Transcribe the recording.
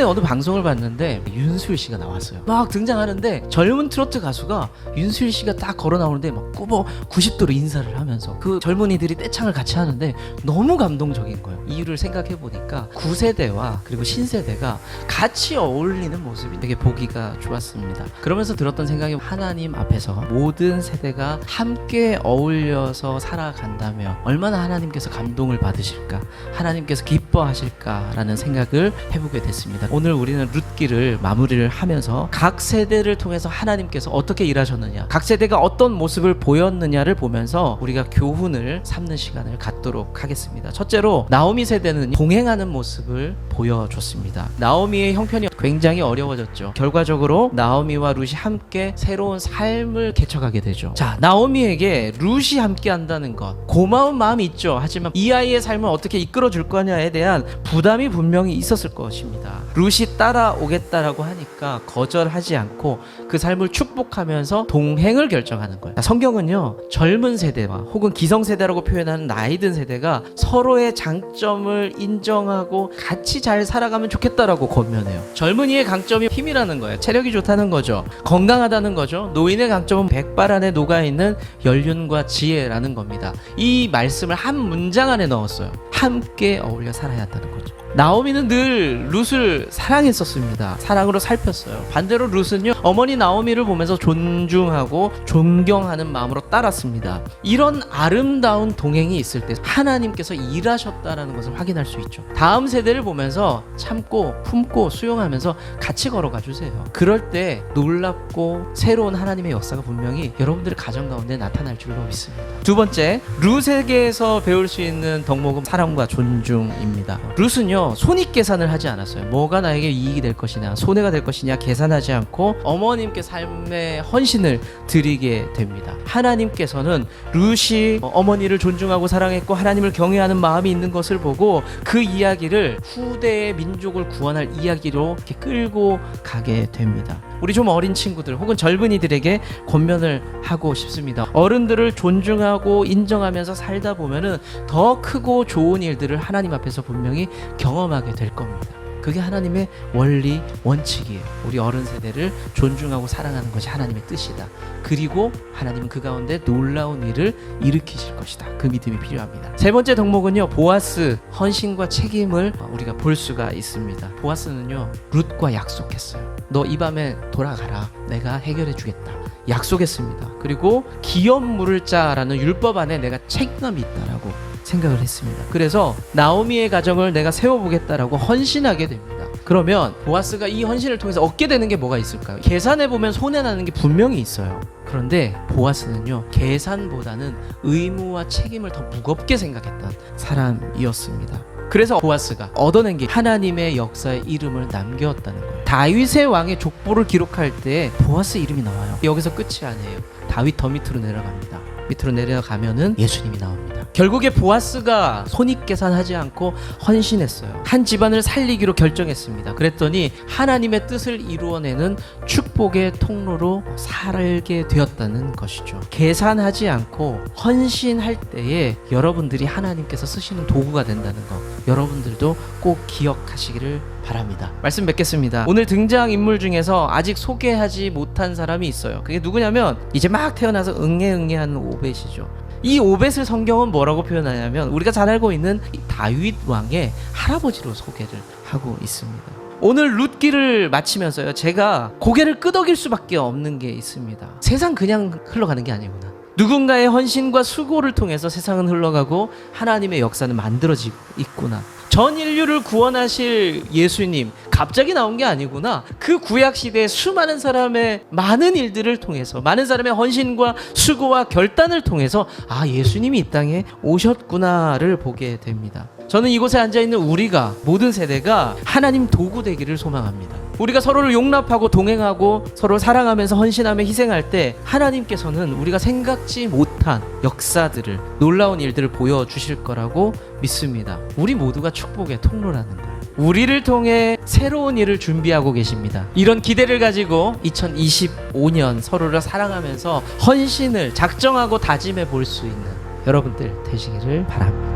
어느 방송을 봤는데 윤수일 씨가 나왔어요. 막 등장하는데 젊은 트로트 가수가 윤수일 씨가 딱 걸어 나오는데 막 굽어 90도로 인사를 하면서 그 젊은이들이 떼창을 같이 하는데 너무 감동적인 거예요. 이유를 생각해 보니까 9세대와 그리고 신세대가 같이 어울리는 모습이 되게 보기가 좋았습니다. 그러면서 들었던 생각이 하나님 앞에서 모든 세대가 함께 어울려서 살아간다면 얼마나 하나님께서 감동을 받으실까, 하나님께서 기뻐하실까라는 생각을 해보게 됐습니다. 오늘 우리는 룻기를 마무리를 하면서 각 세대를 통해서 하나님께서 어떻게 일하셨느냐, 각 세대가 어떤 모습을 보였느냐를 보면서 우리가 교훈을 삼는 시간을 갖도록 하겠습니다. 첫째로 나오미 세대는 동행하는 모습을 보여줬습니다. 나오미의 형편이 굉장히 어려워졌죠. 결과적으로 나오미와 룻이 함께 새로운 삶을 개척하게 되죠. 자, 나오미에게 룻이 함께 한다는 것, 고마운 마음이 있죠. 하지만 이 아이의 삶을 어떻게 이끌어 줄 거냐에 대한 부담이 분명히 있었을 것입니다. 룻이 따라오겠다라고 하니까 거절하지 않고 그 삶을 축복하면서 동행을 결정하는 거예요. 성경은요, 젊은 세대와 혹은 기성세대라고 표현하는 나이 든 세대가 서로의 장점을 인정하고 같이 잘 살아가면 좋겠다라고 권면해요. 젊은이의 강점이 힘이라는 거예요. 체력이 좋다는 거죠. 건강하다는 거죠. 노인의 강점은 백발 안에 녹아있는 연륜과 지혜라는 겁니다. 이 말씀을 한 문장 안에 넣었어요. 함께 어울려 살아야 한다는 거죠. 나오미는 늘 룻을 사랑했었습니다. 사랑으로 살폈어요. 반대로 룻은요, 어머니 나오미를 보면서 존중하고 존경하는 마음으로 따랐습니다. 이런 아름다운 동행이 있을 때 하나님께서 일하셨다는 것을 확인할 수 있죠. 다음 세대를 보면서 참고 품고 수용하면서 같이 걸어가 주세요. 그럴 때 놀랍고 새로운 하나님의 역사가 분명히 여러분들의 가정 가운데 나타날 줄로 믿습니다. 두 번째, 룻에게서 배울 수 있는 덕목은 사랑과 존중입니다. 룻은요, 손익계산을 하지 않았어요. 뭐가 나에게 이익이 될 것이냐, 손해가 될 것이냐 계산하지 않고 어머님께 삶의 헌신을 드리게 됩니다. 하나님께서는 룻이 어머니를 존중하고 사랑했고 하나님을 경외하는 마음이 있는 것을 보고 그 이야기를 후대의 민족을 구원할 이야기로 이렇게 끌고 가게 됩니다. 우리 좀 어린 친구들 혹은 젊은이들에게 권면을 하고 싶습니다. 어른들을 존중하고 인정하면서 살다 보면은 더 크고 좋은 일들을 하나님 앞에서 분명히 경험하게 될 겁니다. 그게 하나님의 원리, 원칙이에요. 우리 어른 세대를 존중하고 사랑하는 것이 하나님의 뜻이다. 그리고 하나님은 그 가운데 놀라운 일을 일으키실 것이다. 그 믿음이 필요합니다. 세 번째 덕목은요, 보아스 헌신과 책임을 우리가 볼 수가 있습니다. 보아스는요, 룻과 약속했어요. 너 이 밤에 돌아가라. 내가 해결해 주겠다. 약속했습니다. 그리고 기업 물을 자라는 율법 안에 내가 책임감이 있다라고 생각을 했습니다. 그래서 나오미의 가정을 내가 세워보겠다라고 헌신하게 됩니다. 그러면 보아스가 이 헌신을 통해서 얻게 되는 게 뭐가 있을까요? 계산해보면 손해나는 게 분명히 있어요. 그런데 보아스는요, 계산보다는 의무와 책임을 더 무겁게 생각했던 사람이었습니다. 그래서 보아스가 얻어낸 게 하나님의 역사의 이름을 남겼다는 거예요. 다윗의 왕의 족보를 기록할 때 보아스 이름이 나와요. 여기서 끝이 아니에요. 다윗 더 밑으로 내려갑니다. 밑으로 내려가면은 예수님이 나옵니다. 결국에 보아스가 손익계산하지 않고 헌신했어요. 한 집안을 살리기로 결정했습니다. 그랬더니 하나님의 뜻을 이루어내는 축복의 통로로 살게 되었다는 것이죠. 계산하지 않고 헌신할 때에 여러분들이 하나님께서 쓰시는 도구가 된다는 것, 여러분들도 꼭 기억하시기를 바랍니다. 말씀 뵙겠습니다. 오늘 등장인물 중에서 아직 소개하지 못한 사람이 있어요. 그게 누구냐면 이제 막 태어나서 응애응애하는 오벳이죠. 이 오벳을 성경은 뭐라고 표현하냐면 우리가 잘 알고 있는 다윗 왕의 할아버지로 소개를 하고 있습니다. 오늘 룻기를 마치면서요, 제가 고개를 끄덕일 수밖에 없는 게 있습니다. 세상 그냥 흘러가는 게 아니구나. 누군가의 헌신과 수고를 통해서 세상은 흘러가고 하나님의 역사는 만들어지고 있구나. 전 인류를 구원하실 예수님 갑자기 나온 게 아니구나. 그 구약 시대에 수많은 사람의 많은 일들을 통해서, 많은 사람의 헌신과 수고와 결단을 통해서 아, 예수님이 이 땅에 오셨구나를 보게 됩니다. 저는 이곳에 앉아있는 우리가, 모든 세대가 하나님 도구 되기를 소망합니다. 우리가 서로를 용납하고 동행하고 서로 사랑하면서 헌신하며 희생할 때 하나님께서는 우리가 생각지 못한 역사들을, 놀라운 일들을 보여주실 거라고 믿습니다. 우리 모두가 축복의 통로라는 거예요. 우리를 통해 새로운 일을 준비하고 계십니다. 이런 기대를 가지고 2025년 서로를 사랑하면서 헌신을 작정하고 다짐해 볼 수 있는 여러분들 되시기를 바랍니다.